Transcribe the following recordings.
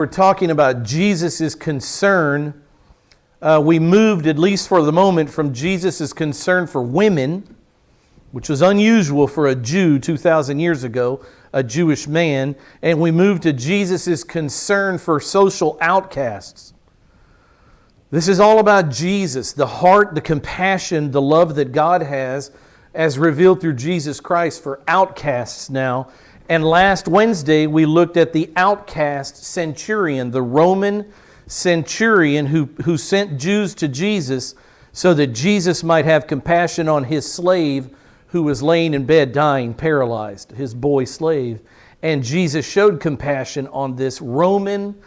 We're talking about Jesus' concern. We moved, at least for the moment, from Jesus' concern for women, which was unusual for a Jew 2,000 years ago, a Jewish man, and we moved to Jesus' concern for social outcasts. This is all about Jesus, the heart, the compassion, the love that God has as revealed through Jesus Christ for outcasts now. And last Wednesday, we looked at the outcast centurion, the Roman centurion who sent Jews to Jesus so that Jesus might have compassion on his slave who was laying in bed dying, paralyzed, his boy slave. And Jesus showed compassion on this Roman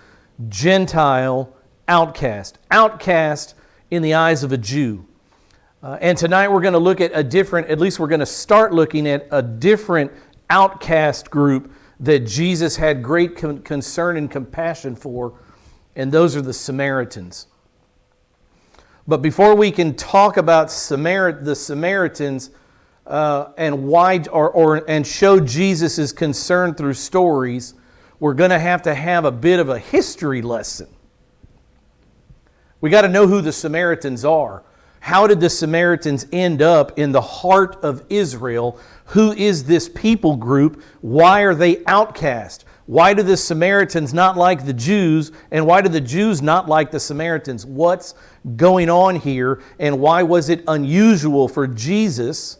Gentile outcast in the eyes of a Jew. And tonight we're going to look at at least we're going to start looking at a different outcast group that Jesus had great concern and compassion for, and those are the Samaritans. But before we can talk about the Samaritans and why and show Jesus' concern through stories, we're going to have a bit of a history lesson. We got to know who the Samaritans are. How did the Samaritans end up in the heart of Israel? Who is this people group? Why are they outcast? Why do the Samaritans not like the Jews? And why do the Jews not like the Samaritans? What's going on here? And why was it unusual for Jesus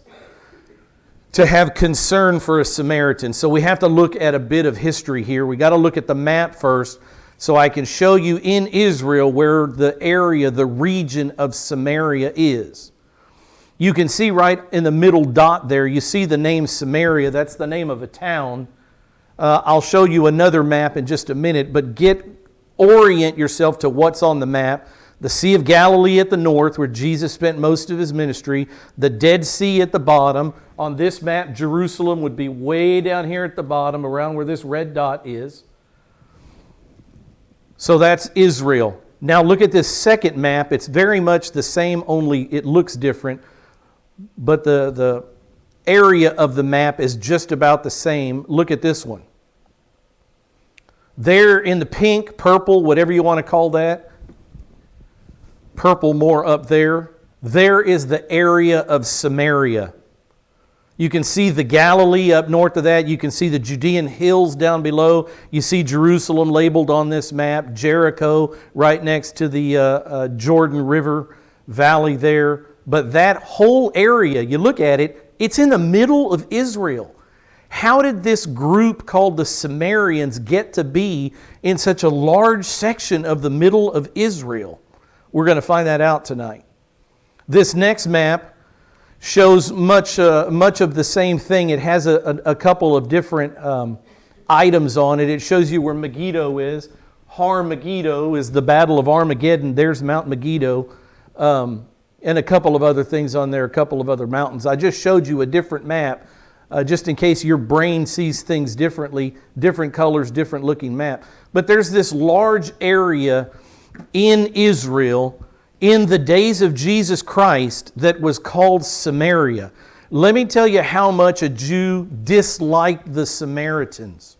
to have concern for a Samaritan? So we have to look at a bit of history here. We got to look at the map first, so I can show you in Israel where the area, the region of Samaria is. You can see right in the middle dot there, you see the name Samaria. That's the name of a town. I'll show you another map in just a minute, but orient yourself to what's on the map. The Sea of Galilee at the north, where Jesus spent most of his ministry. The Dead Sea at the bottom. On this map, Jerusalem would be way down here at the bottom, around where this red dot is. So that's Israel. Now look at this second map. It's very much the same, only it looks different. But the area of the map is just about the same. Look at this one. There in the pink, purple, whatever you want to call that. Purple more up there. There is the area of Samaria. You can see the Galilee up north of that. You can see the Judean hills down below. You see Jerusalem labeled on this map. Jericho right next to the Jordan River Valley there. But that whole area, you look at it, it's in the middle of Israel. How did this group called the Samaritans get to be in such a large section of the middle of Israel? We're going to find that out tonight. This next map shows much of the same thing. It has a couple of different items on it. It shows you where Megiddo is. Har Megiddo is the Battle of Armageddon. There's Mount Megiddo. And a couple of other things on there, a couple of other mountains. I just showed you a different map, just in case your brain sees things differently, different colors, different looking map. But there's this large area in Israel in the days of Jesus Christ that was called Samaria. Let me tell you how much a Jew disliked the Samaritans.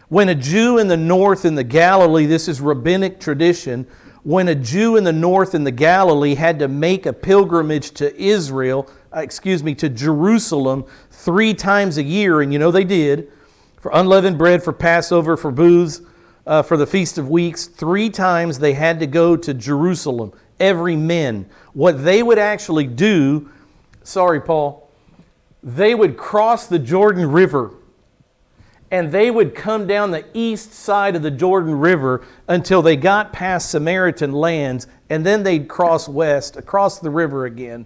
When a Jew in the north in the Galilee, this is rabbinic tradition, when a Jew in the north in the Galilee had to make a pilgrimage to to Jerusalem 3 times a year, and you know they did, for unleavened bread, for Passover, for booths, for the Feast of Weeks, 3 times they had to go to Jerusalem, every men. What they would actually do, sorry Paul, they would cross the Jordan River, and they would come down the east side of the Jordan River until they got past Samaritan lands, and then they'd cross west, across the river again,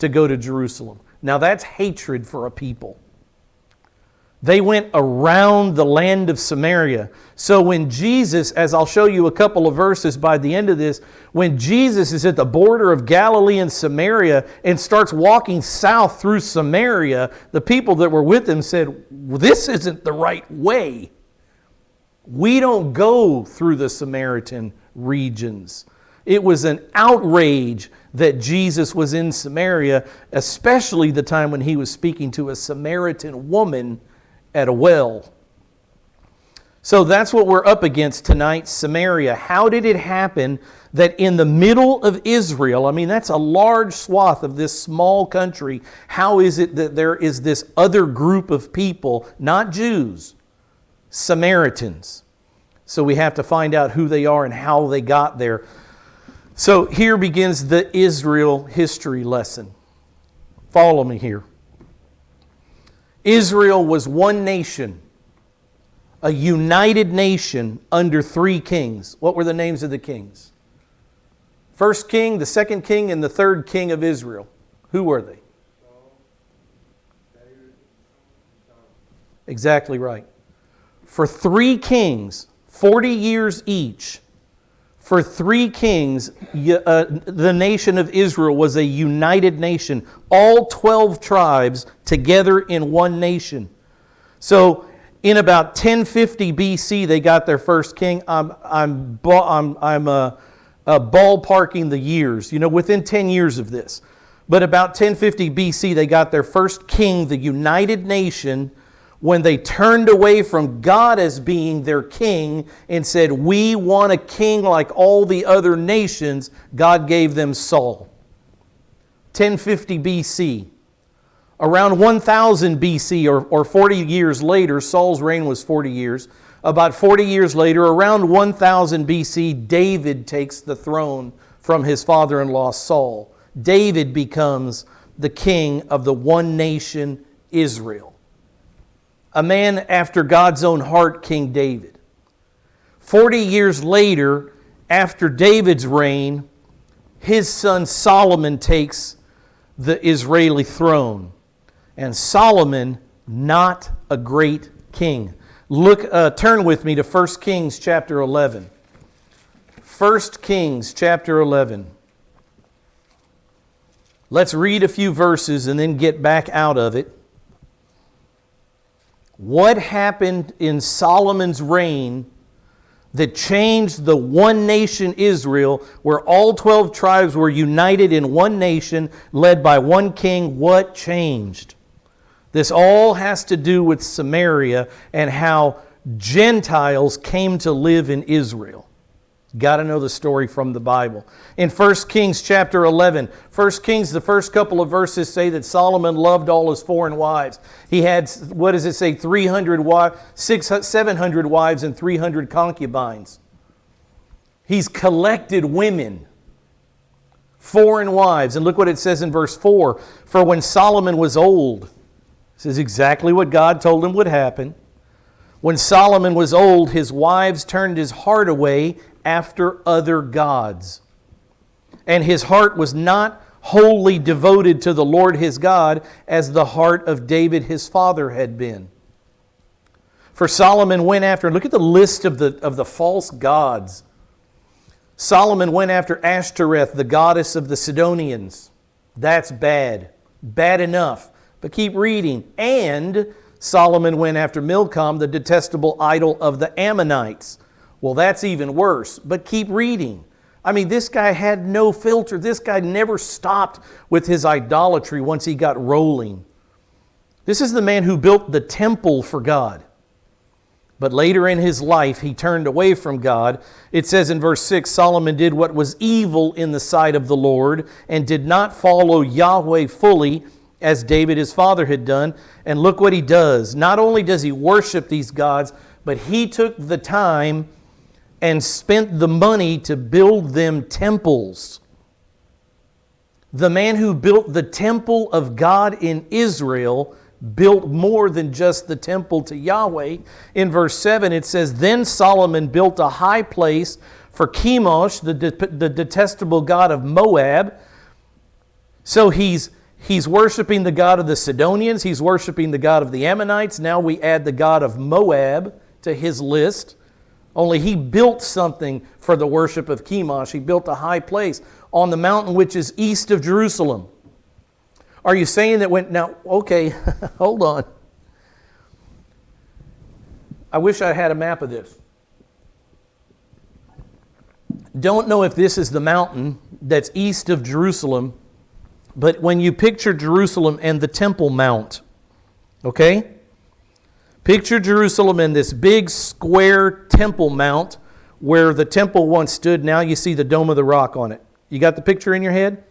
to go to Jerusalem. Now that's hatred for a people. They went around the land of Samaria. So when Jesus, as I'll show you a couple of verses by the end of this, when Jesus is at the border of Galilee and Samaria and starts walking south through Samaria, the people that were with him said, "This isn't the right way. We don't go through the Samaritan regions." It was an outrage that Jesus was in Samaria, especially the time when he was speaking to a Samaritan woman at a well. So that's what we're up against tonight, Samaria. How did it happen that in the middle of Israel, I mean, that's a large swath of this small country, how is it that there is this other group of people, not Jews, Samaritans? So we have to find out who they are and how they got there. So here begins the Israel history lesson. Follow me here. Israel was one nation, a united nation under three kings. What were the names of the kings? First king, the second king, and the third king of Israel. Who were they? Exactly right. For three kings, 40 years each, for three kings, the nation of Israel was a united nation. All 12 tribes together in one nation. So in about 1050 BC, they got their first king. I'm ballparking the years, within 10 years of this. But about 1050 BC, they got their first king, the united nation, when they turned away from God as being their king and said, we want a king like all the other nations. God gave them Saul. 1050 BC. Around 1000 BC, or 40 years later, Saul's reign was 40 years. About 40 years later, around 1000 BC, David takes the throne from his father-in-law Saul. David becomes the king of the one nation, Israel. A man after God's own heart, King David. 40 years later, after David's reign, his son Solomon takes the Israeli throne. And Solomon, not a great king. Turn with me to 1 Kings chapter 11. 1 Kings chapter 11. Let's read a few verses and then get back out of it. What happened in Solomon's reign that changed the one nation Israel, where all 12 tribes were united in one nation, led by one king? What changed? This all has to do with Samaria and how Gentiles came to live in Israel. Got to know the story from the Bible. In 1 Kings chapter 11, 1 Kings, the first couple of verses say that Solomon loved all his foreign wives. He had, 700 wives and 300 concubines. He's collected women, foreign wives. And look what it says in verse 4. For when Solomon was old, this is exactly what God told him would happen. When Solomon was old, his wives turned his heart away after other gods. And his heart was not wholly devoted to the Lord his God as the heart of David his father had been. For Solomon went after, look at the list of the false gods. Solomon went after Ashtoreth, the goddess of the Sidonians. That's bad. Bad enough. But keep reading. And Solomon went after Milcom, the detestable idol of the Ammonites. Well, that's even worse. But keep reading. I mean, this guy had no filter. This guy never stopped with his idolatry once he got rolling. This is the man who built the temple for God. But later in his life, he turned away from God. It says in verse 6, Solomon did what was evil in the sight of the Lord and did not follow Yahweh fully as David his father had done. And look what he does. Not only does he worship these gods, but he took the time and spent the money to build them temples. The man who built the temple of God in Israel built more than just the temple to Yahweh. In verse 7 it says, Then Solomon built a high place for Chemosh, the detestable god of Moab. So he's worshiping the god of the Sidonians. He's worshiping the god of the Ammonites. Now we add the god of Moab to his list. Only he built something for the worship of Chemosh. He built a high place on the mountain which is east of Jerusalem. Are you saying that now, okay, hold on. I wish I had a map of this. Don't know if this is the mountain that's east of Jerusalem, but when you picture Jerusalem and the Temple Mount, okay? Picture Jerusalem in this big square temple mount where the temple once stood. Now you see the Dome of the Rock on it. You got the picture in your head?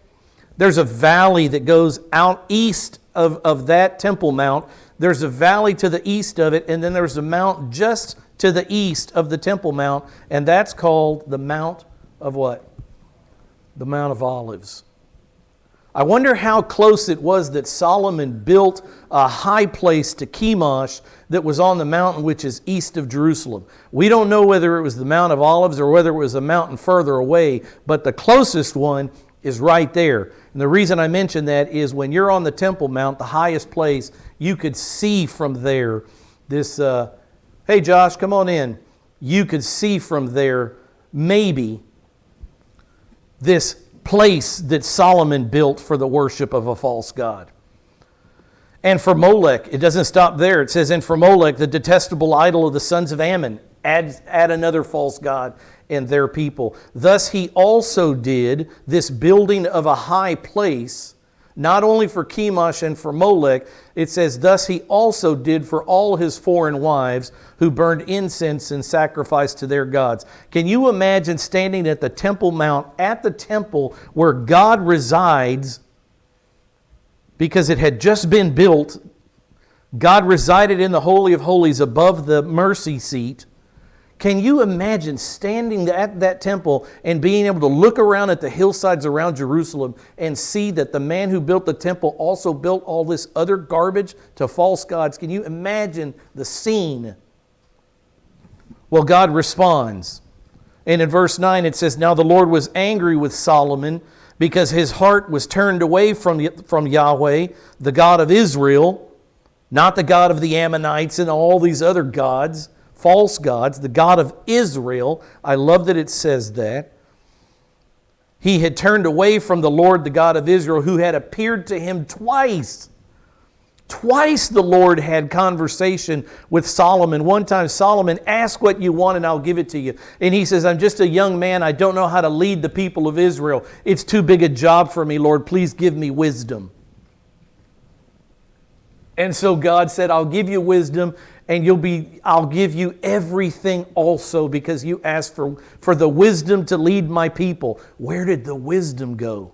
There's a valley that goes out east of that temple mount. There's a valley to the east of it, and then there's a mount just to the east of the temple mount, and that's called the Mount of what? The Mount of Olives. I wonder how close it was that Solomon built a high place to Chemosh that was on the mountain which is east of Jerusalem. We don't know whether it was the Mount of Olives or whether it was a mountain further away, but the closest one is right there. And the reason I mention that is when you're on the Temple Mount, the highest place, you could see from there this, hey Josh, come on in. You could see from there maybe this place that Solomon built for the worship of a false god. And for Molech, it doesn't stop there. It says, and for Molech, the detestable idol of the sons of Ammon, add another false god and their people. Thus he also did this building of a high place, not only for Chemosh and for Molech. It says, thus he also did for all his foreign wives who burned incense and sacrificed to their gods. Can you imagine standing at the Temple Mount, at the temple where God resides, because it had just been built? God resided in the Holy of Holies above the mercy seat. Can you imagine standing at that temple and being able to look around at the hillsides around Jerusalem and see that the man who built the temple also built all this other garbage to false gods? Can you imagine the scene? Well, God responds. And in verse 9 it says, now the Lord was angry with Solomon because his heart was turned away from Yahweh, the God of Israel, not the God of the Ammonites and all these other gods, false gods, the God of Israel. I love that it says that. He had turned away from the Lord, the God of Israel, who had appeared to him twice. Twice the Lord had conversation with Solomon. One time, Solomon, ask what you want and I'll give it to you. And he says, I'm just a young man. I don't know how to lead the people of Israel. It's too big a job for me, Lord. Please give me wisdom. And so God said, I'll give you wisdom, and I'll give you everything also, because you asked for the wisdom to lead my people. Where did the wisdom go?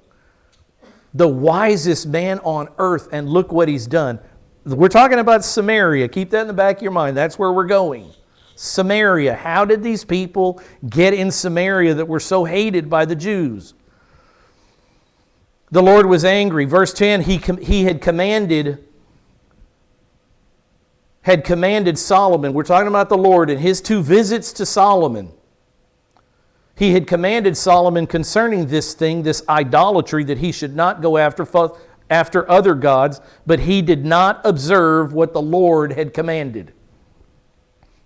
The wisest man on earth, and look what he's done. We're talking about Samaria. Keep that in the back of your mind. That's where we're going. Samaria. How did these people get in Samaria that were so hated by the Jews? The Lord was angry. Verse 10, he had commanded Solomon. We're talking about the Lord and his 2 visits to Solomon. He had commanded Solomon concerning this thing, this idolatry, that he should not go after other gods, but he did not observe what the Lord had commanded.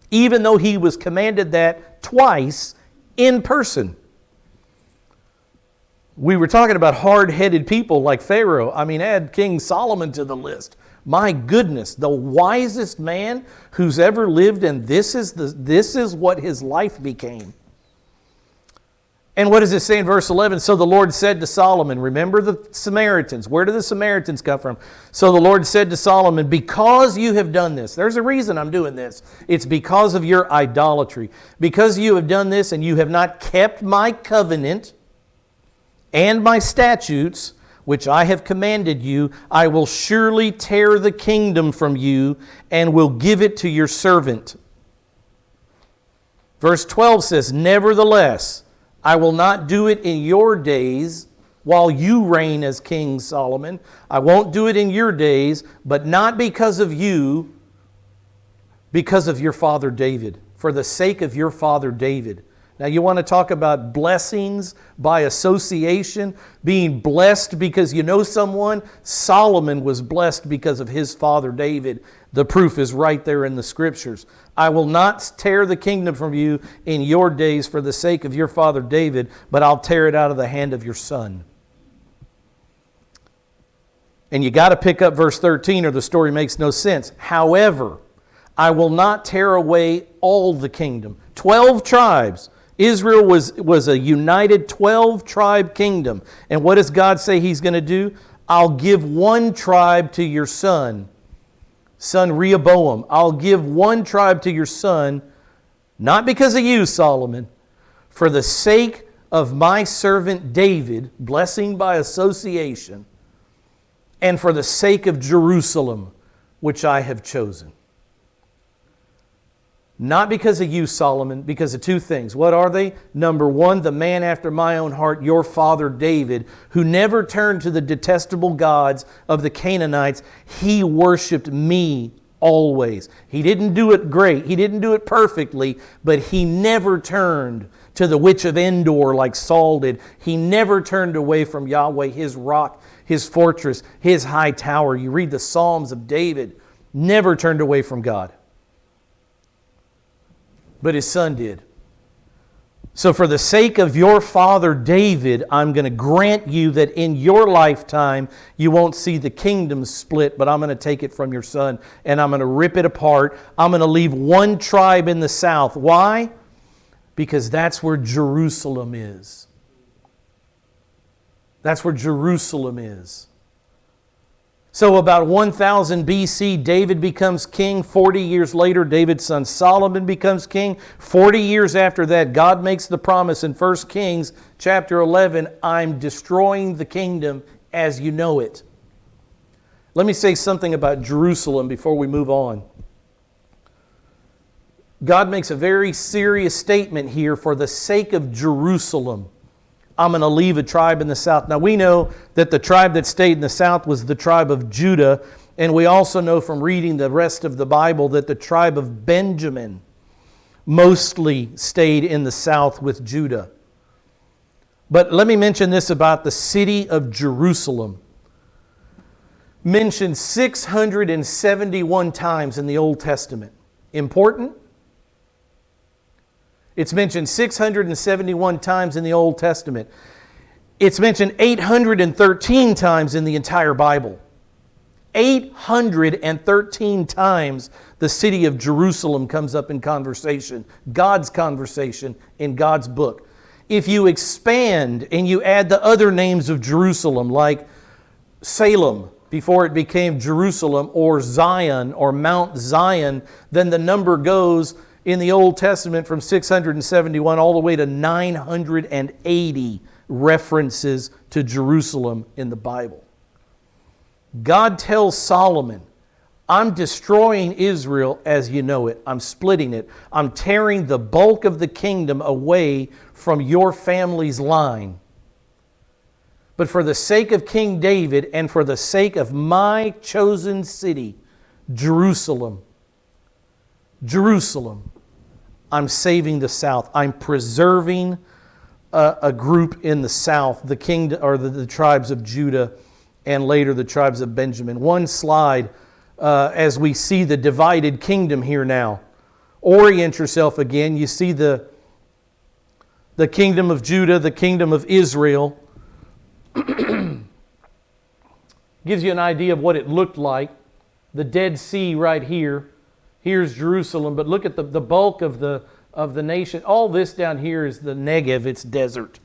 Even though he was commanded that twice in person. We were talking about hard-headed people like Pharaoh. I mean, add King Solomon to the list. My goodness, the wisest man who's ever lived, and this is what his life became. And what does it say in verse 11? So the Lord said to Solomon, remember the Samaritans. Where do the Samaritans come from? So the Lord said to Solomon, because you have done this, there's a reason I'm doing this. It's because of your idolatry. Because you have done this and you have not kept my covenant and my statutes, which I have commanded you, I will surely tear the kingdom from you and will give it to your servant. Verse 12 says, nevertheless, I will not do it in your days while you reign as King Solomon. I won't do it in your days, but not because of you, because of your father David, for the sake of your father David. Now you want to talk about blessings by association, being blessed because you know someone? Solomon was blessed because of his father David. The proof is right there in the Scriptures. I will not tear the kingdom from you in your days for the sake of your father David, but I'll tear it out of the hand of your son. And you got to pick up verse 13 or the story makes no sense. However, I will not tear away all the kingdom. 12 tribes. Israel was a united 12-tribe kingdom. And what does God say He's going to do? I'll give one tribe to your son. son Rehoboam, I'll give one tribe to your son, not because of you, Solomon, for the sake of my servant David, blessing by association, and for the sake of Jerusalem, which I have chosen. Not because of you, Solomon, because of two things. What are they? Number one, the man after my own heart, your father David, who never turned to the detestable gods of the Canaanites. He worshiped me always. He didn't do it great. He didn't do it perfectly, but he never turned to the witch of Endor like Saul did. He never turned away from Yahweh, his rock, his fortress, his high tower. You read the Psalms of David, never turned away from God. But his son did. So for the sake of your father David, I'm going to grant you that in your lifetime you won't see the kingdom split, but I'm going to take it from your son and I'm going to rip it apart. I'm going to leave one tribe in the south. Why? Because that's where Jerusalem is. That's where Jerusalem is. So about 1000 BC, David becomes king. 40 years later, David's son Solomon becomes king. 40 years after that, God makes the promise in 1 Kings chapter 11, I'm destroying the kingdom as you know it. Let me say something about Jerusalem before we move on. God makes a very serious statement here for the sake of Jerusalem. I'm going to leave a tribe in the south. Now we know that the tribe that stayed in the south was the tribe of Judah. And we also know from reading the rest of the Bible that the tribe of Benjamin mostly stayed in the south with Judah. But let me mention this about the city of Jerusalem. Mentioned 671 times in the Old Testament. Important? It's mentioned 671 times in the Old Testament. It's mentioned 813 times in the entire Bible. 813 times the city of Jerusalem comes up in conversation. God's conversation in God's book. If you expand and you add the other names of Jerusalem, like Salem, before it became Jerusalem, or Zion, or Mount Zion, then the number goes in the Old Testament from 671 all the way to 980 references to Jerusalem in the Bible. God tells Solomon, I'm destroying Israel as you know it. I'm splitting it. I'm tearing the bulk of the kingdom away from your family's line. But for the sake of King David and for the sake of my chosen city, Jerusalem, I'm saving the south. I'm preserving a group in the south, the kingdom or the tribes of Judah, and later the tribes of Benjamin. One slide as we see the divided kingdom here now. Orient yourself again. You see the kingdom of Judah, the kingdom of Israel. Gives you an idea of what it looked like. The Dead Sea right here. Here's Jerusalem, but look at the bulk of the nation. All this down here is the Negev, it's desert.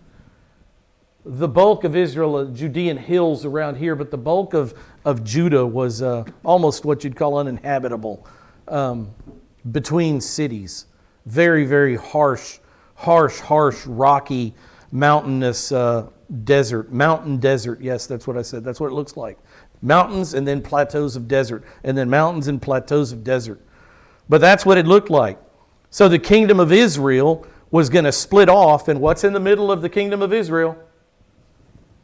The bulk of Israel, Judean hills around here, but the bulk of Judah was almost what you'd call uninhabitable, between cities. Very, very harsh, rocky, mountainous desert. Mountain desert, yes, that's what I said. That's what it looks like. Mountains and then plateaus of desert, and then mountains and plateaus of desert. But that's what it looked like. So the kingdom of Israel was going to split off, and what's in the middle of the kingdom of Israel?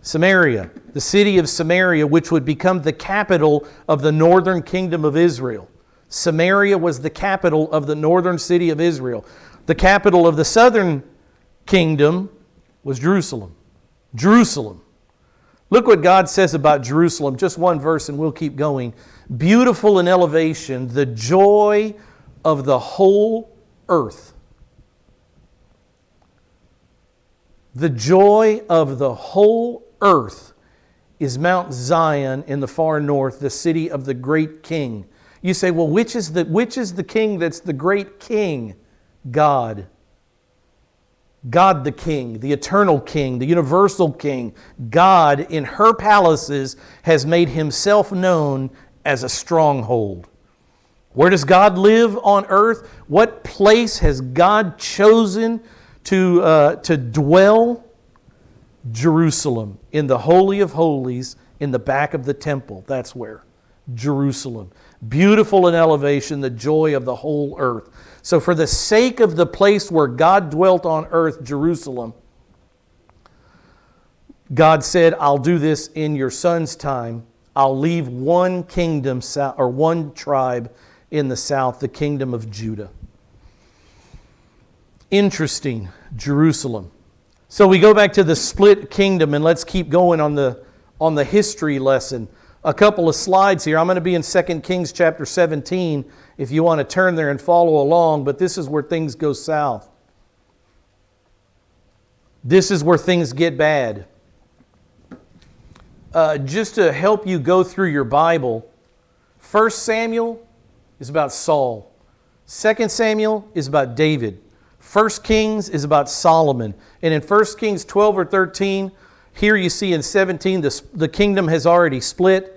Samaria, the city of Samaria, which would become the capital of the northern kingdom of Israel. Samaria was the capital of the northern city of Israel. The capital of the southern kingdom was Jerusalem. Jerusalem. Look what God says about Jerusalem. Just one verse and we'll keep going. Beautiful in elevation, the joy of the whole earth. The joy of the whole earth is Mount Zion in the far north, the city of the great king. You say, well, which is the king that's the great king? God. God the king, the eternal king, the universal king. God in her palaces has made himself known as a stronghold. Where does God live on earth? What place has God chosen to dwell? Jerusalem, in the Holy of Holies, in the back of the temple. That's where. Jerusalem. Beautiful in elevation, the joy of the whole earth. So for the sake of the place where God dwelt on earth, Jerusalem, God said, I'll do this in your son's time. I'll leave one kingdom, or one tribe in the south, the kingdom of Judah. Interesting, Jerusalem. So we go back to the split kingdom, and let's keep going on the history lesson. A couple of slides here. I'm going to be in 2 Kings chapter 17 if you want to turn there and follow along, but this is where things go south. This is where things get bad. Just to help you go through your Bible, 1 Samuel is about Saul. 2 Samuel is about David. 1 Kings is about Solomon. And in 1 Kings 12 or 13, here you see in 17, the kingdom has already split.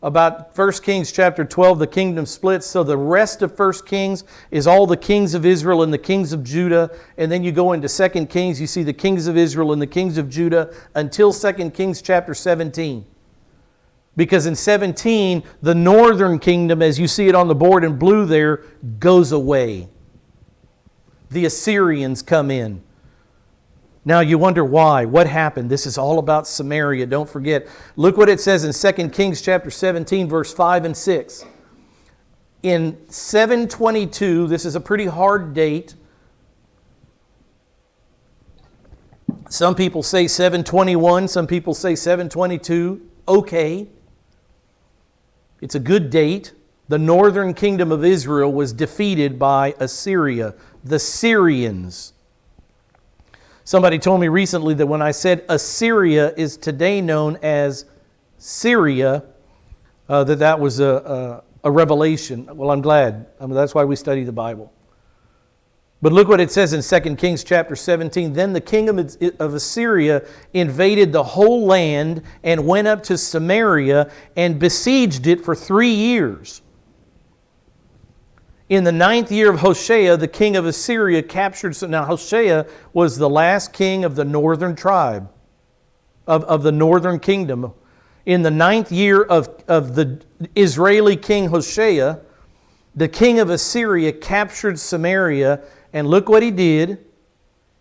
About 1 Kings chapter 12, the kingdom splits. So the rest of 1 Kings is all the kings of Israel and the kings of Judah. And then you go into 2 Kings, you see the kings of Israel and the kings of Judah until 2 Kings chapter 17. Because in 17, the northern kingdom, as you see it on the board in blue there, goes away. The Assyrians come in. Now you wonder why. What happened? This is all about Samaria. Don't forget. Look what it says in 2 Kings chapter 17, verse 5 and 6. In 722, this is a pretty hard date. Some people say 721, some people say 722. Okay. It's a good date. The northern kingdom of Israel was defeated by Assyria, the Syrians. Somebody told me recently that when I said Assyria is today known as Syria, that was a revelation. Well, I'm glad. That's why we study the Bible. But look what it says in 2 Kings chapter 17. Then the king of Assyria invaded the whole land and went up to Samaria and besieged it for 3 years. In the 9th year of Hoshea, the king of Assyria captured... Now, Hoshea was the last king of the northern tribe, of the northern kingdom. In the 9th year of the Israeli king Hoshea, the king of Assyria captured Samaria, and look what he did.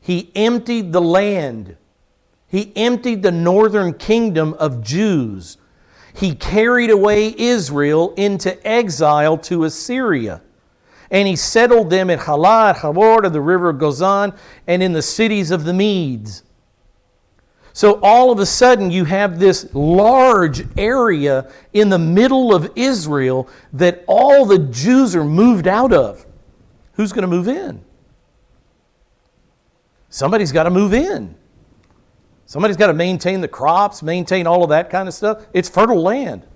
He emptied the land. He emptied the northern kingdom of Jews. He carried away Israel into exile to Assyria. And he settled them at Halah, Habor, the river of Gozan, and in the cities of the Medes. So all of a sudden you have this large area in the middle of Israel that all the Jews are moved out of. Who's going to move in? Somebody's got to move in. Somebody's got to maintain the crops, maintain all of that kind of stuff. It's fertile land.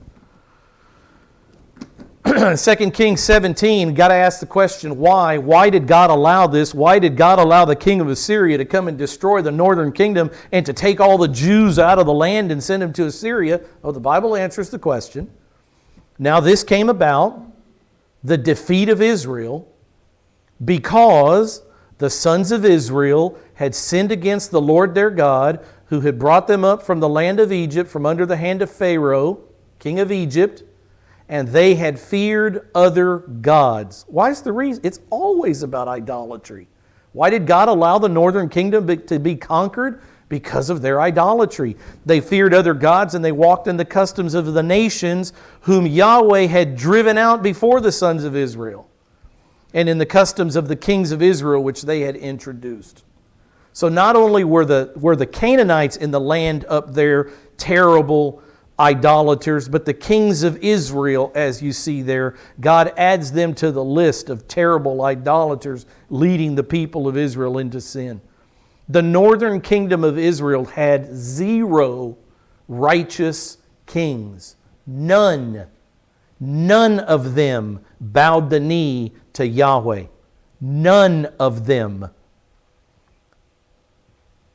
2 Kings 17, got to ask the question, why? Why did God allow this? Why did God allow the king of Assyria to come and destroy the northern kingdom and to take all the Jews out of the land and send them to Assyria? Oh, the Bible answers the question. Now this came about, the defeat of Israel, because the sons of Israel had sinned against the Lord their God, who had brought them up from the land of Egypt, from under the hand of Pharaoh, king of Egypt, and they had feared other gods. Why is the reason? It's always about idolatry. Why did God allow the northern kingdom to be conquered? Because of their idolatry. They feared other gods, and they walked in the customs of the nations whom Yahweh had driven out before the sons of Israel, and in the customs of the kings of Israel which they had introduced. So not only were the Canaanites in the land up there terrible idolaters, but the kings of Israel, as you see there, God adds them to the list of terrible idolaters leading the people of Israel into sin. The northern kingdom of Israel had 0 righteous kings. None of them bowed the knee to Yahweh. None of them.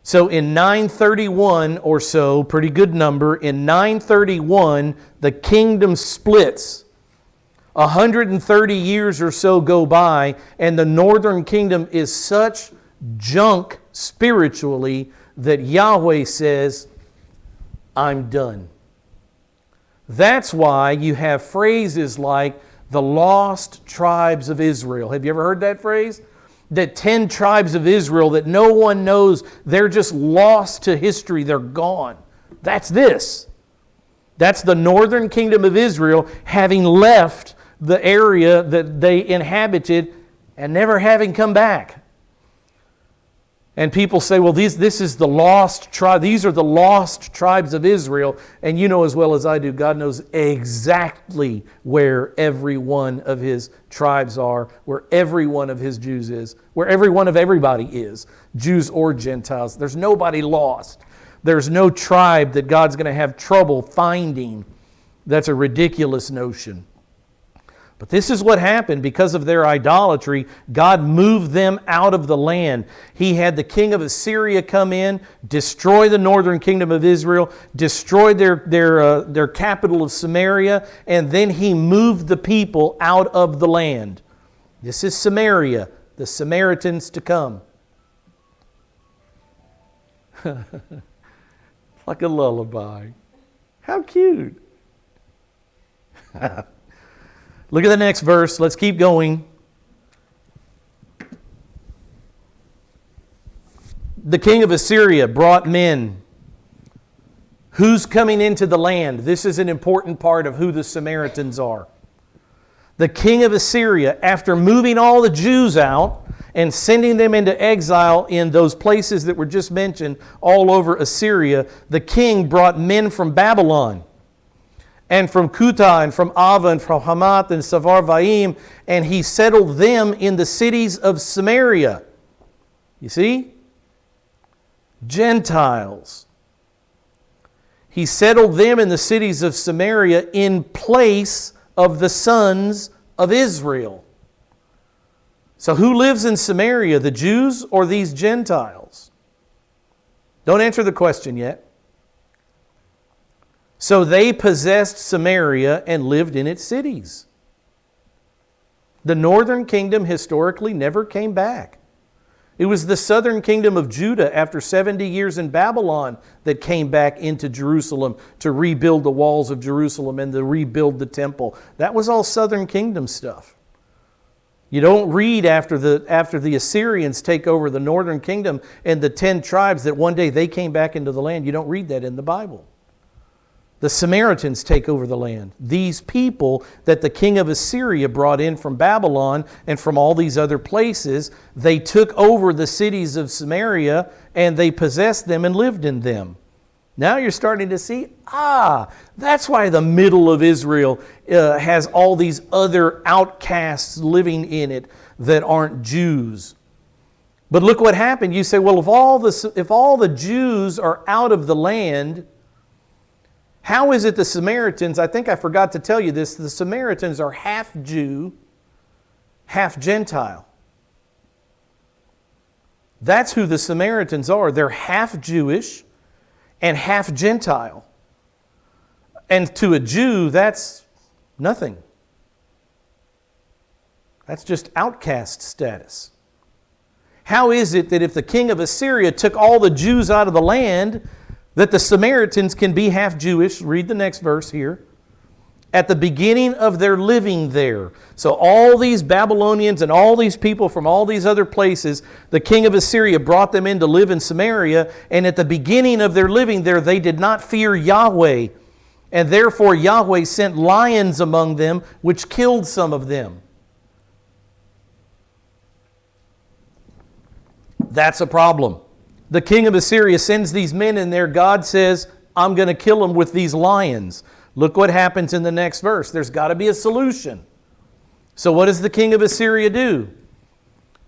So in 931 or so, pretty good number, in 931, the kingdom splits. 130 years or so go by, and the northern kingdom is such junk spiritually that Yahweh says, I'm done. That's why you have phrases like the lost tribes of Israel. Have you ever heard that phrase? That 10 tribes of Israel that no one knows, they're just lost to history, they're gone. That's this. That's the northern kingdom of Israel having left the area that they inhabited and never having come back. And people say, well, this is the lost tribe. These are the lost tribes of Israel. And you know as well as I do, God knows exactly where every one of His tribes are, where every one of His Jews is, where every one of everybody is, Jews or Gentiles. There's nobody lost. There's no tribe that God's going to have trouble finding. That's a ridiculous notion. But this is what happened because of their idolatry. God moved them out of the land. He had the king of Assyria come in, destroy the northern kingdom of Israel, destroy their capital of Samaria, and then He moved the people out of the land. This is Samaria, the Samaritans to come. Like a lullaby. How cute. Look at the next verse. Let's keep going. The king of Assyria brought men. Who's coming into the land? This is an important part of who the Samaritans are. The king of Assyria, after moving all the Jews out and sending them into exile in those places that were just mentioned all over Assyria, the king brought men from Babylon and from Kutah, and from Ava, and from Hamath, and Savarvaim, and he settled them in the cities of Samaria. You see? Gentiles. He settled them in the cities of Samaria in place of the sons of Israel. So who lives in Samaria, the Jews or these Gentiles? Don't answer the question yet. So they possessed Samaria and lived in its cities. The northern kingdom historically never came back. It was the southern kingdom of Judah after 70 years in Babylon that came back into Jerusalem to rebuild the walls of Jerusalem and to rebuild the temple. That was all southern kingdom stuff. You don't read after the Assyrians take over the northern kingdom and the 10 tribes that one day they came back into the land. You don't read that in the Bible. The Samaritans take over the land. These people that the king of Assyria brought in from Babylon and from all these other places, they took over the cities of Samaria and they possessed them and lived in them. Now you're starting to see, that's why the middle of Israel has all these other outcasts living in it that aren't Jews. But look what happened. You say, well, if all the Jews are out of the land, how is it the Samaritans, I think I forgot to tell you this, the Samaritans are half Jew, half Gentile. That's who the Samaritans are. They're half Jewish and half Gentile. And to a Jew, that's nothing. That's just outcast status. How is it that if the king of Assyria took all the Jews out of the land, that the Samaritans can be half Jewish? Read the next verse here. At the beginning of their living there. So all these Babylonians and all these people from all these other places, the king of Assyria brought them in to live in Samaria, and at the beginning of their living there, they did not fear Yahweh. And therefore Yahweh sent lions among them, which killed some of them. That's a problem. The king of Assyria sends these men in there. God says, I'm going to kill them with these lions. Look what happens in the next verse. There's got to be a solution. So what does the king of Assyria do?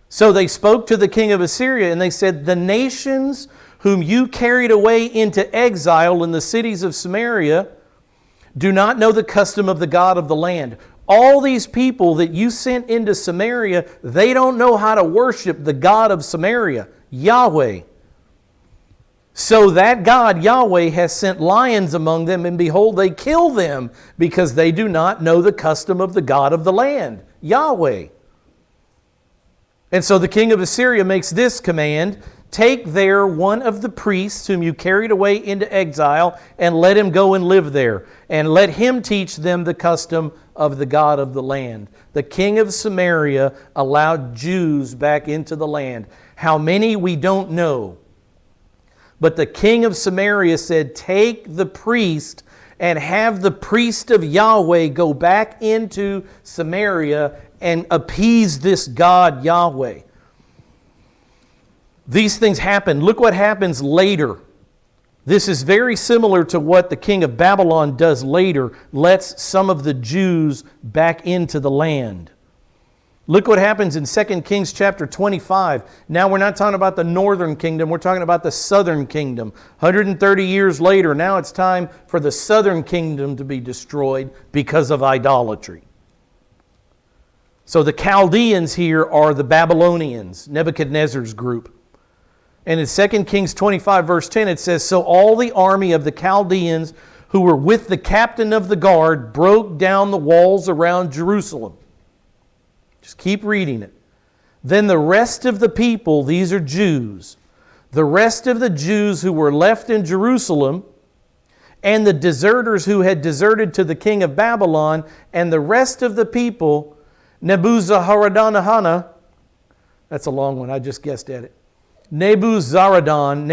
So they spoke to the king of Assyria and they said, the nations whom you carried away into exile in the cities of Samaria do not know the custom of the God of the land. All these people that you sent into Samaria, they don't know how to worship the God of Samaria, Yahweh. So that God, Yahweh, has sent lions among them, and behold, they kill them, because they do not know the custom of the God of the land, Yahweh. And so the king of Assyria makes this command: take there one of the priests whom you carried away into exile, and let him go and live there, and let him teach them the custom of the God of the land. The king of Samaria allowed Jews back into the land. How many, we don't know. But the king of Samaria said, take the priest and have the priest of Yahweh go back into Samaria and appease this God Yahweh. These things happen. Look what happens later. This is very similar to what the king of Babylon does later, lets some of the Jews back into the land. Look what happens in 2 Kings chapter 25. Now we're not talking about the northern kingdom, we're talking about the southern kingdom. 130 years later, now it's time for the southern kingdom to be destroyed because of idolatry. So the Chaldeans here are the Babylonians, Nebuchadnezzar's group. And in 2 Kings 25 verse 10 it says, so all the army of the Chaldeans who were with the captain of the guard broke down the walls around Jerusalem. Just keep reading it. Then the rest of the people, these are Jews, the rest of the Jews who were left in Jerusalem, and the deserters who had deserted to the king of Babylon, and the rest of the people, Nebuzaradan, that's a long one, I just guessed at it. Nebuzaradan,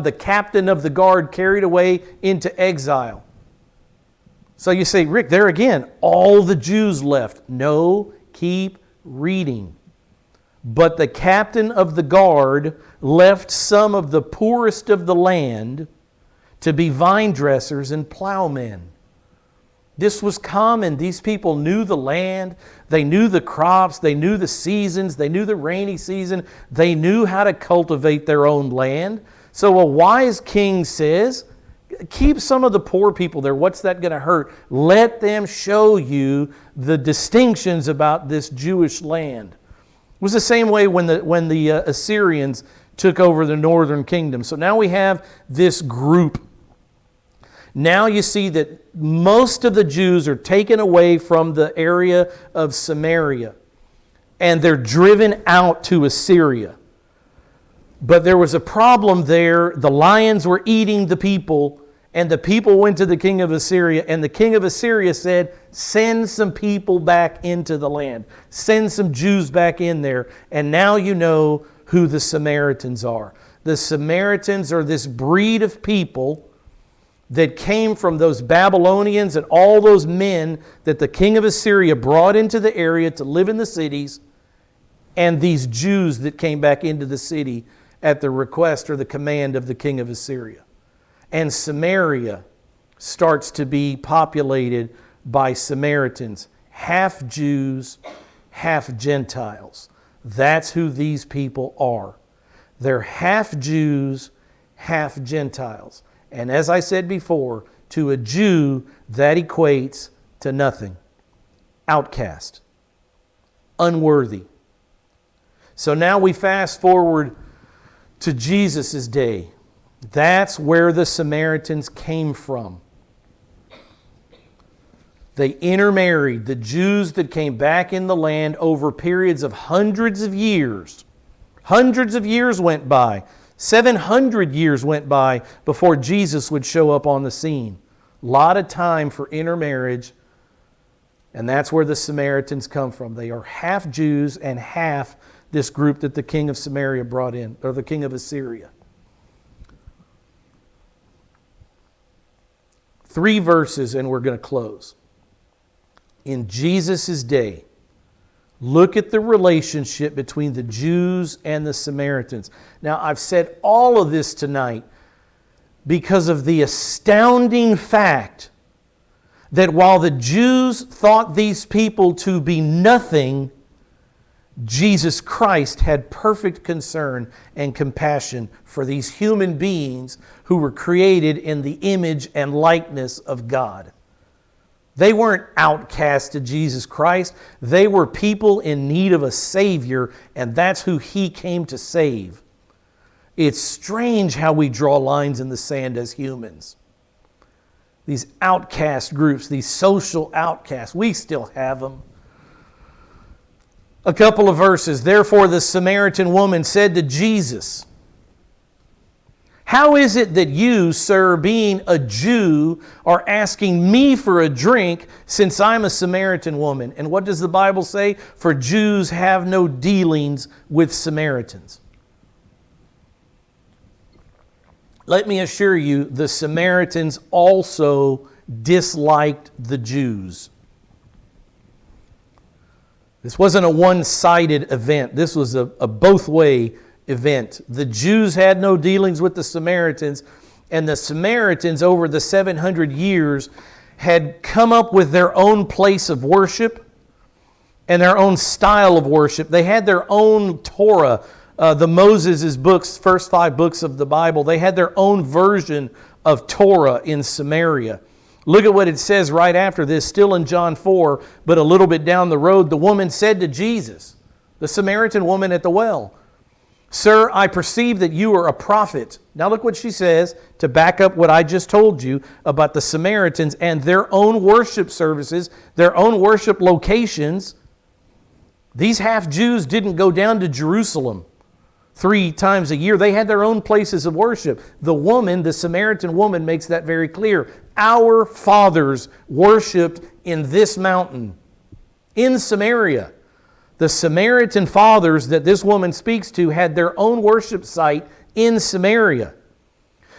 the captain of the guard, carried away into exile. So you say, Rick, there again, all the Jews left. No, keep reading. But the captain of the guard left some of the poorest of the land to be vine dressers and plowmen. This was common. These people knew the land. They knew the crops. They knew the seasons. They knew the rainy season. They knew how to cultivate their own land. So a wise king says, keep some of the poor people there. What's that going to hurt? Let them show you the distinctions about this Jewish land. It was the same way when the Assyrians took over the northern kingdom. So now we have this group. Now you see that most of the Jews are taken away from the area of Samaria, and they're driven out to Assyria. But there was a problem there. The lions were eating the people, and the people went to the king of Assyria, and the king of Assyria said, send some people back into the land. Send some Jews back in there. And now you know who the Samaritans are. The Samaritans are this breed of people that came from those Babylonians and all those men that the king of Assyria brought into the area to live in the cities, and these Jews that came back into the city at the request or the command of the king of Assyria. And Samaria starts to be populated by Samaritans, half Jews, half Gentiles. That's who these people are. They're half Jews, half Gentiles. And as I said before, to a Jew, that equates to nothing. Outcast. Unworthy. So now we fast forward to Jesus' day. That's where the Samaritans came from. They intermarried. The Jews that came back in the land over periods of hundreds of years. Hundreds of years went by. 700 years went by before Jesus would show up on the scene. A lot of time for intermarriage, and that's where the Samaritans come from. They are half Jews and half this group that the king of Samaria brought in, or the king of Assyria. 3 verses and we're going to close. In Jesus' day, look at the relationship between the Jews and the Samaritans. Now, I've said all of this tonight because of the astounding fact that while the Jews thought these people to be nothing, Jesus Christ had perfect concern and compassion for these human beings who were created in the image and likeness of God. They weren't outcasts to Jesus Christ. They were people in need of a Savior, and that's who He came to save. It's strange how we draw lines in the sand as humans. These outcast groups, these social outcasts, we still have them. A couple of verses. Therefore the Samaritan woman said to Jesus, "How is it that you, sir, being a Jew, are asking me for a drink since I'm a Samaritan woman?" And what does the Bible say? For Jews have no dealings with Samaritans. Let me assure you, the Samaritans also disliked the Jews. This wasn't a one-sided event. This was a both-way event. The Jews had no dealings with the Samaritans, and the Samaritans over the 700 years had come up with their own place of worship and their own style of worship. They had their own Torah, the Moses' books, first 5 books of the Bible. They had their own version of Torah in Samaria. Look at what it says right after this, still in John 4, but a little bit down the road. The woman said to Jesus, the Samaritan woman at the well, "Sir, I perceive that you are a prophet." Now look what she says to back up what I just told you about the Samaritans and their own worship services, their own worship locations. These half-Jews didn't go down to Jerusalem 3 times a year. They had their own places of worship. The woman, the Samaritan woman, makes that very clear. Our fathers worshipped in this mountain, in Samaria. The Samaritan fathers that this woman speaks to had their own worship site in Samaria.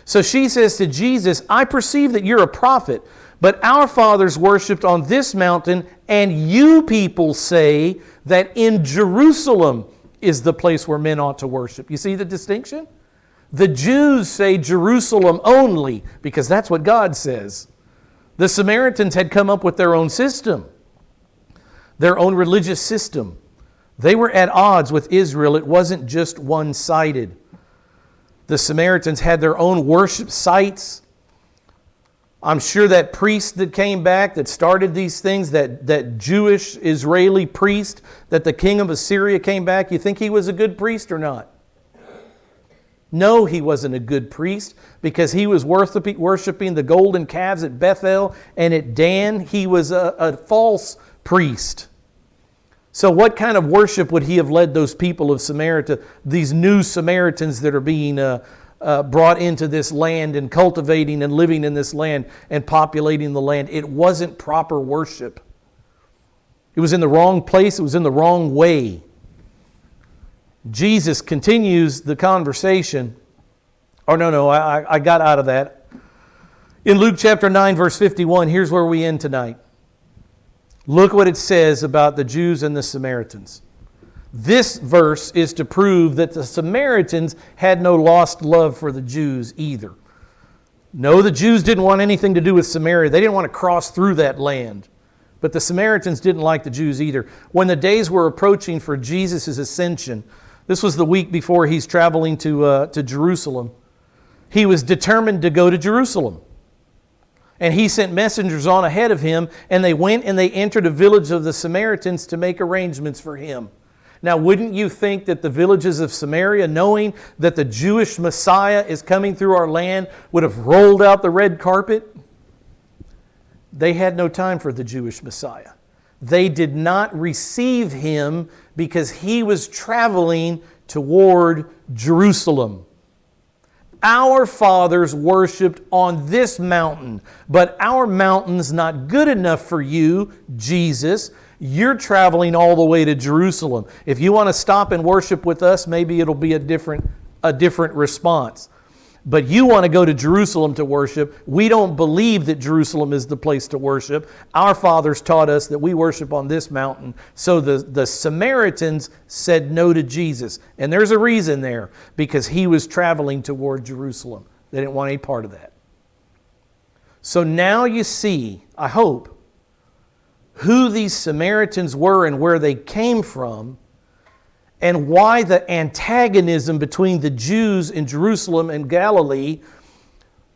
So she says to Jesus, "I perceive that you're a prophet, but our fathers worshipped on this mountain, and you people say that in Jerusalem is the place where men ought to worship." You see the distinction? The Jews say Jerusalem only because that's what God says. The Samaritans had come up with their own system, their own religious system. They were at odds with Israel. It wasn't just one-sided. The Samaritans had their own worship sites. I'm sure that priest that came back that started these things, that Jewish Israeli priest, that the king of Assyria came back, you think he was a good priest or not? No, he wasn't a good priest because he was worshiping the golden calves at Bethel and at Dan. He was a false priest. So what kind of worship would he have led those people of Samaria, these new Samaritans that are being brought into this land and cultivating and living in this land and populating the land? It wasn't proper worship. It was in the wrong place. It was in the wrong way. Jesus continues the conversation. Oh, no, I got out of that. In Luke chapter 9, verse 51, here's where we end tonight. Look what it says about the Jews and the Samaritans. This verse is to prove that the Samaritans had no lost love for the Jews either. No, the Jews didn't want anything to do with Samaria. They didn't want to cross through that land. But the Samaritans didn't like the Jews either. When the days were approaching for Jesus' ascension, this was the week before he's traveling to Jerusalem, he was determined to go to Jerusalem. And he sent messengers on ahead of him, and they went and they entered a village of the Samaritans to make arrangements for him. Now, wouldn't you think that the villages of Samaria, knowing that the Jewish Messiah is coming through our land, would have rolled out the red carpet? They had no time for the Jewish Messiah. They did not receive him because he was traveling toward Jerusalem. Our fathers worshipped on this mountain, but our mountain's not good enough for you, Jesus. You're traveling all the way to Jerusalem. If you want to stop and worship with us, maybe it'll be a different response. But you want to go to Jerusalem to worship. We don't believe that Jerusalem is the place to worship. Our fathers taught us that we worship on this mountain. So the Samaritans said no to Jesus. And there's a reason there, because he was traveling toward Jerusalem. They didn't want any part of that. So now you see, I hope, who these Samaritans were and where they came from, and why the antagonism between the Jews in Jerusalem and Galilee,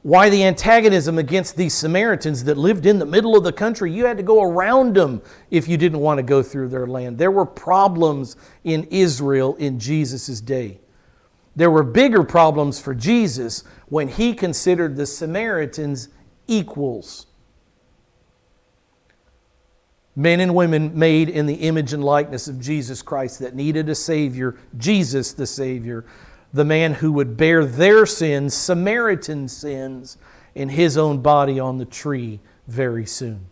why the antagonism against these Samaritans that lived in the middle of the country. You had to go around them if you didn't want to go through their land. There were problems in Israel in Jesus' day. There were bigger problems for Jesus when he considered the Samaritans equals. Men and women made in the image and likeness of Jesus Christ that needed a Savior, Jesus the Savior, the man who would bear their sins, Samaritan sins, in his own body on the tree very soon.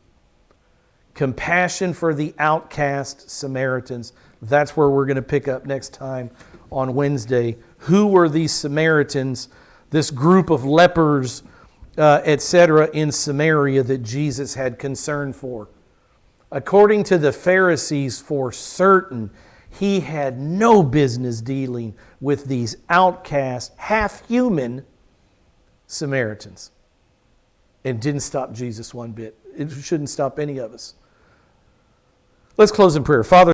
Compassion for the outcast Samaritans. That's where we're going to pick up next time on Wednesday. Who were these Samaritans, this group of lepers, etc., in Samaria that Jesus had concern for? According to the Pharisees, for certain, he had no business dealing with these outcast, half-human Samaritans. It didn't stop Jesus one bit. It shouldn't stop any of us. Let's close in prayer. Father,